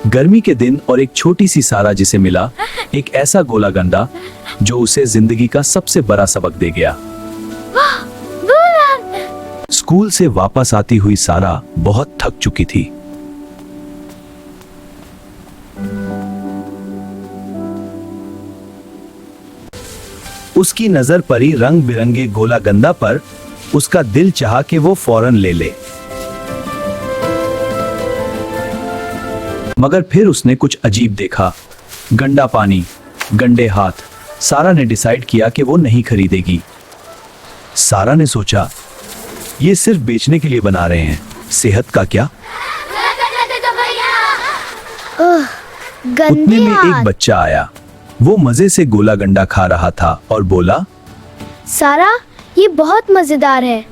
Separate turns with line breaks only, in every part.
गर्मी के दिन और एक छोटी सी सारा जिसे मिला एक ऐसा गोला गंडा जो उसे जिंदगी का सबसे बड़ा सबक दे गया। स्कूल से वापस आती हुई सारा बहुत थक चुकी थी। उसकी नजर पड़ी रंग बिरंगे गोला गंडा पर। उसका दिल चाहा कि वो फौरन ले ले, मगर फिर उसने कुछ अजीब देखा। गंदा पानी, गंदे हाथ। सारा ने डिसाइड किया कि वो नहीं खरीदेगी। सारा ने सोचा, ये सिर्फ बेचने के लिए बना रहे हैं, सेहत का क्या। उतने में एक बच्चा आया। वो मजे से गोला गंडा खा रहा था और बोला,
सारा, ये बहुत मजेदार है।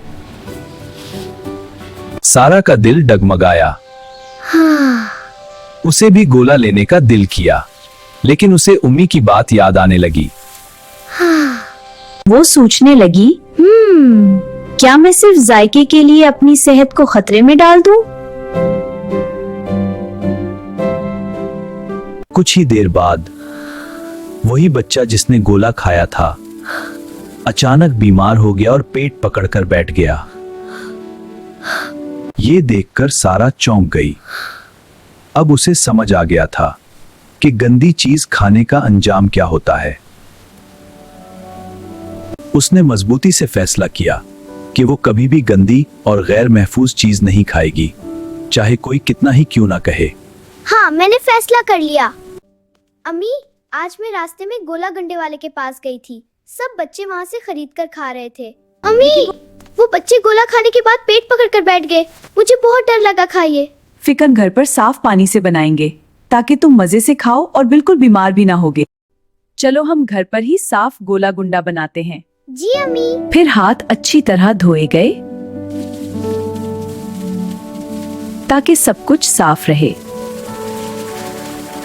सारा का दिल डगमगाया।
हाँ।
उसे भी गोला लेने का दिल किया, लेकिन उसे उम्मी की बात याद आने लगी।
हाँ।
वो सोचने लगी, क्या मैं सिर्फ जायके के लिए अपनी सेहत को खतरे में डाल दूं?
कुछ ही देर बाद वही बच्चा जिसने गोला खाया था अचानक बीमार हो गया और पेट पकड़कर बैठ गया। ये देखकर सारा चौंक गई। अब उसे समझ आ गया था कि गंदी चीज खाने का अंजाम क्या होता है। उसने मजबूती से फैसला किया कि वो कभी भी गंदी और गैर महफूज चीज नहीं खाएगी, चाहे कोई कितना ही क्यों ना कहे।
हाँ, मैंने फैसला कर लिया। अम्मी, आज मैं रास्ते में गोला गंडे वाले के पास गई थी। सब बच्चे वहाँ से खरीद कर खा रहे थे। अम्मी, वो बच्चे गोला खाने के बाद पेट पकड़कर बैठ गए। मुझे बहुत डर लगा। खाइए।
फिकर घर पर साफ पानी से बनाएंगे ताकि तुम मजे से खाओ और बिल्कुल बीमार भी ना होगे। चलो हम घर पर ही साफ गोला गुंडा बनाते हैं।
जी अम्मी।
फिर हाथ अच्छी तरह धोए गए ताकि सब कुछ साफ रहे।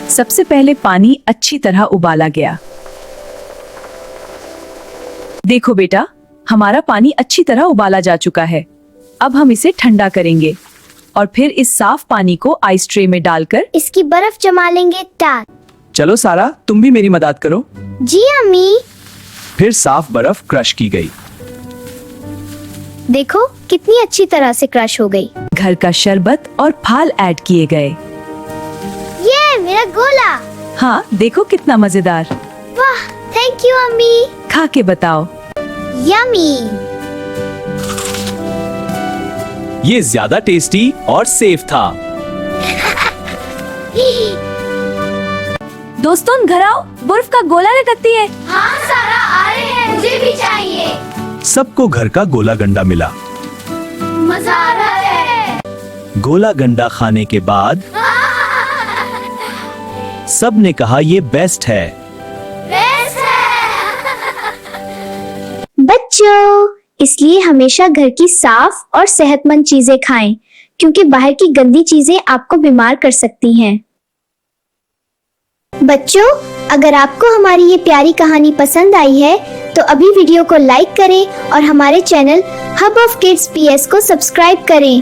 सबसे पहले पानी अच्छी तरह उबाला गया। देखो बेटा, हमारा पानी अच्छी तरह उबाला जा चुका है। अब हम इसे ठंडा करेंगे और फिर इस साफ पानी को आइस ट्रे में डालकर
इसकी बर्फ जमा लेंगे।
चलो सारा, तुम भी मेरी मदद करो।
जी अम्मी।
फिर साफ बर्फ क्रश की गई।
देखो कितनी अच्छी तरह से क्रश हो गई।
घर का शरबत और फाल ऐड किए गए।
ये मेरा गोला।
हाँ, देखो कितना मजेदार।
वाह, थैंक यू अम्मी।
खा के बताओ।
यम्मी।
ये ज्यादा टेस्टी और सेफ था।
दोस्तों घर आओ, बर्फ का गोला लगती है।
हाँ सारा, आ रहे हैं, मुझे भी चाहिए।
सबको घर का गोला गंडा मिला।
मजा आ रहा है।
गोला गंडा खाने के बाद सब ने कहा ये बेस्ट है।
बच्चों, इसलिए हमेशा घर की साफ और सेहतमंद चीजें खाएं, क्योंकि बाहर की गंदी चीजें आपको बीमार कर सकती हैं। बच्चों, अगर आपको हमारी ये प्यारी कहानी पसंद आई है तो अभी वीडियो को लाइक करें और हमारे channel hub of kids PS को सब्सक्राइब करें।